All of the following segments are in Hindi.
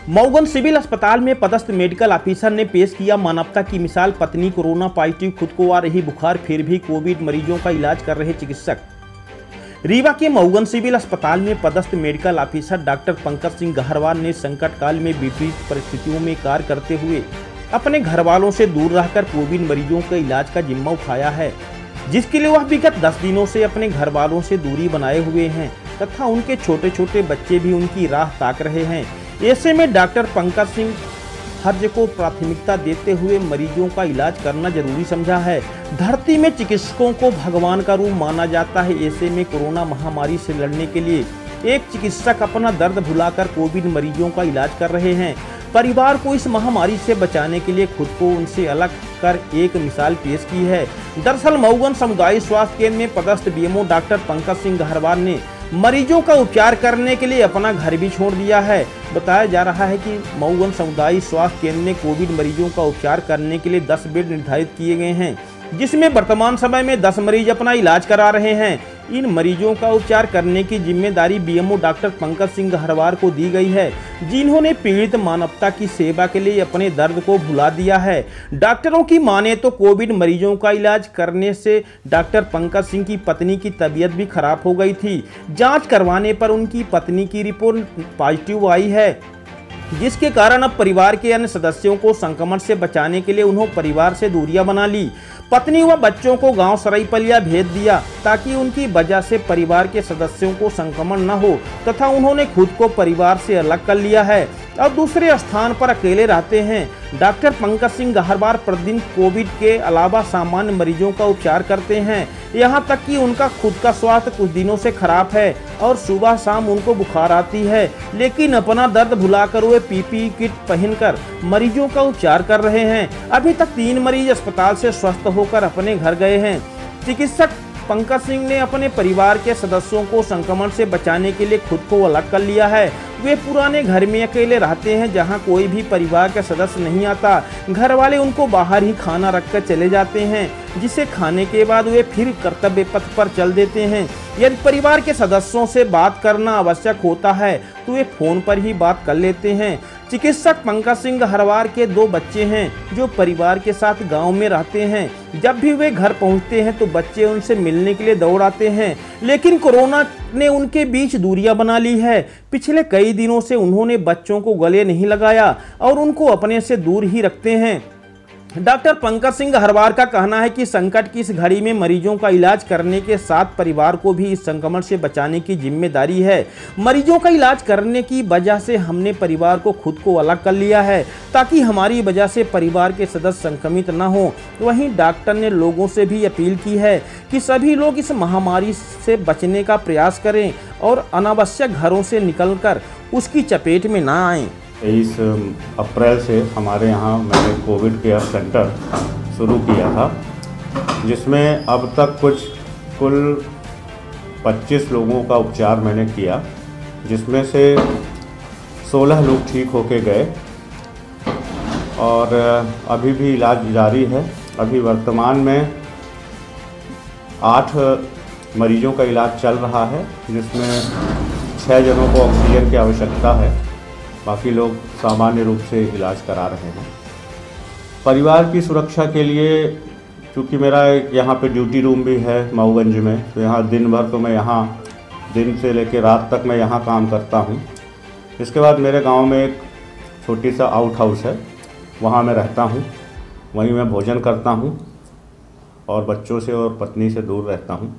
मऊगन सिविल अस्पताल में पदस्थ मेडिकल ऑफिसर ने पेश किया मानवता की मिसाल। पत्नी कोरोना पॉजिटिव, खुद को आ रही बुखार, फिर भी कोविड मरीजों का इलाज कर रहे चिकित्सक। रीवा के मऊगन सिविल अस्पताल में पदस्थ medical officer doctor Pankaj Singh Gaharwal ने संकट काल में विपरीत परिस्थितियों में कार्य करते हुए अपने घर वालों से दूर रहकर कोविड मरीजों के इलाज का जिम्मा उठाया है, जिसके लिए वह विगत 10 दिनों से अपने घर वालों से दूरी बनाए हुए हैं तथा उनके छोटे छोटे बच्चे भी उनकी राह ताक रहे हैं। ऐसे में डॉक्टर पंकज सिंह हर्ज को प्राथमिकता देते हुए मरीजों का इलाज करना जरूरी समझा है। धरती में चिकित्सकों को भगवान का रूप माना जाता है। ऐसे में कोरोना महामारी से लड़ने के लिए एक चिकित्सक अपना दर्द भुलाकर कोविड मरीजों का इलाज कर रहे हैं। परिवार को इस महामारी से बचाने के लिए खुद को उनसे अलग कर एक मिसाल पेश की है। दरअसल मऊगन सामुदायिक स्वास्थ्य केंद्र में पदस्थ बीएमओ डॉक्टर पंकज सिंह गहरवाल ने मरीजों का उपचार करने के लिए अपना घर भी छोड़ दिया है। बताया जा रहा है कि मऊगन सामुदायिक स्वास्थ्य केंद्र में कोविड मरीजों का उपचार करने के लिए 10 बेड निर्धारित किए गए हैं, जिसमें वर्तमान समय में 10 मरीज अपना इलाज करा रहे हैं। इन मरीजों का उपचार करने की जिम्मेदारी बीएमओ डॉक्टर पंकज सिंह गहरवाल को दी गई है, जिन्होंने पीड़ित मानवता की सेवा के लिए अपने दर्द को भुला दिया है। डॉक्टरों की माने तो कोविड मरीजों का इलाज करने से डॉक्टर पंकज सिंह की पत्नी की तबीयत भी खराब हो गई थी। जांच करवाने पर उनकी पत्नी की रिपोर्ट पॉजिटिव आई है, जिसके कारण अब परिवार के अन्य सदस्यों को संक्रमण से बचाने के लिए उन्होंने परिवार से दूरियां बना ली। पत्नी व बच्चों को गांव सरायपलिया भेज दिया ताकि उनकी वजह से परिवार के सदस्यों को संक्रमण न हो तथा उन्होंने खुद को परिवार से अलग कर लिया है। अब दूसरे स्थान पर अकेले रहते हैं। डॉक्टर पंकज सिंह गहरवाल प्रतिदिन कोविड के अलावा सामान्य मरीजों का उपचार करते हैं। यहाँ तक कि उनका खुद का स्वास्थ्य कुछ दिनों से खराब है और सुबह शाम उनको बुखार आती है, लेकिन अपना दर्द भुलाकर वे पीपीई किट पहनकर मरीजों का उपचार कर रहे हैं। अभी तक 3 मरीज अस्पताल से स्वस्थ होकर अपने घर गए हैं। चिकित्सक पंकज सिंह ने अपने परिवार के सदस्यों को संक्रमण से बचाने के लिए खुद को अलग कर लिया है। वे पुराने घर में अकेले रहते हैं, जहां कोई भी परिवार का सदस्य नहीं आता। घर वाले उनको बाहर ही खाना रखकर चले जाते हैं, जिसे खाने के बाद वे फिर कर्तव्य पथ पर चल देते हैं। यदि परिवार के सदस्यों से बात करना आवश्यक होता है तो वे फोन पर ही बात कर लेते हैं। चिकित्सक पंकज सिंह गहरवाल के 2 बच्चे हैं जो परिवार के साथ गांव में रहते हैं। जब भी वे घर पहुंचते हैं तो बच्चे उनसे मिलने के लिए दौड़ आते हैं, लेकिन कोरोना ने उनके बीच दूरियां बना ली है। पिछले कई दिनों से उन्होंने बच्चों को गले नहीं लगाया और उनको अपने से दूर ही रखते हैं। डॉक्टर पंकज सिंह गहरवाल का कहना है कि संकट की इस घड़ी में मरीजों का इलाज करने के साथ परिवार को भी इस संक्रमण से बचाने की जिम्मेदारी है। मरीजों का इलाज करने की वजह से हमने परिवार को खुद को अलग कर लिया है ताकि हमारी वजह से परिवार के सदस्य संक्रमित न हो। वहीं डॉक्टर ने लोगों से भी अपील की है कि सभी लोग इस महामारी से बचने का प्रयास करें और अनावश्यक घरों से निकलकर उसकी चपेट में न आएं। 23 अप्रैल से हमारे यहाँ मैंने कोविड केयर सेंटर शुरू किया था, जिसमें अब तक कुल 25 लोगों का उपचार मैंने किया, जिसमें से 16 लोग ठीक होके गए और अभी भी इलाज जारी है। अभी वर्तमान में 8 मरीजों का इलाज चल रहा है, जिसमें 6 जनों को ऑक्सीजन की आवश्यकता है, बाकी लोग सामान्य रूप से इलाज करा रहे हैं। परिवार की सुरक्षा के लिए, चूँकि मेरा एक यहाँ पे ड्यूटी रूम भी है मऊगंज में, तो यहाँ दिन भर तो मैं यहाँ दिन से लेकर रात तक मैं यहाँ काम करता हूँ। इसके बाद मेरे गांव में एक छोटी सा आउट हाउस है, वहाँ मैं रहता हूँ, वहीं मैं भोजन करता हूँ और बच्चों से और पत्नी से दूर रहता हूँ।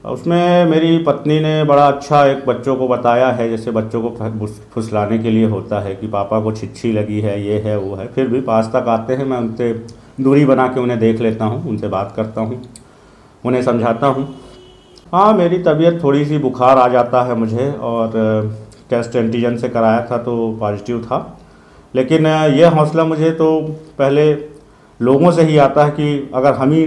उसमें मेरी पत्नी ने बड़ा अच्छा एक बच्चों को बताया है, जैसे बच्चों को फुसलाने के लिए होता है कि पापा को छिछी लगी है, ये है वो है। फिर भी पास तक आते हैं, मैं उनसे दूरी बना के उन्हें देख लेता हूँ, उनसे बात करता हूँ, उन्हें समझाता हूँ। हाँ, मेरी तबीयत थोड़ी सी बुखार आ जाता है मुझे, और टेस्ट एंटीजन से कराया था तो पॉजिटिव था, लेकिन यह हौसला मुझे तो पहले लोगों से ही आता है कि अगर हम ही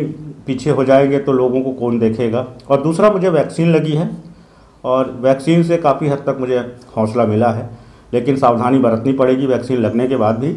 पीछे हो जाएंगे तो लोगों को कौन देखेगा। और दूसरा, मुझे वैक्सीन लगी है और वैक्सीन से काफ़ी हद तक मुझे हौसला मिला है, लेकिन सावधानी बरतनी पड़ेगी वैक्सीन लगने के बाद भी।